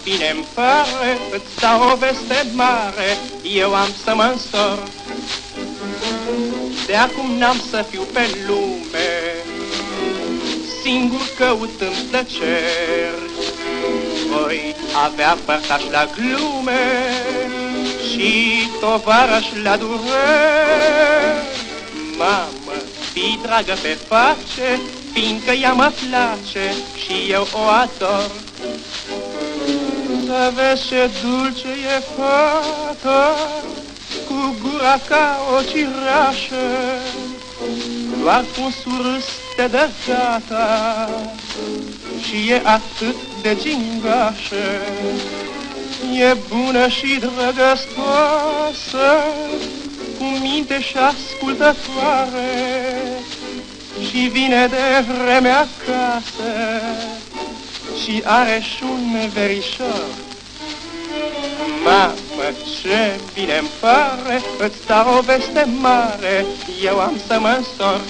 bine-mi pare, îți dau o veste mare, eu am să mă însor. De acum n-am să fiu pe lume, singur căutând plăceri. Voi avea părtaș la glume și tovarăș la dureri. Mamă, fii dragă pe face, fiindcă ea mă place și eu o ador. Să vezi ce dulce e fata, cu gura ca o cireașă, doar cu un surâs te dă gata și e atât de gingașă. E bună și drăgăstoasă, cu minte și ascultătoare, și vine de vreme acasă și are și un verișor. Mamă, ce bine-mi pare, îți dau o veste mare, eu am să mă însor.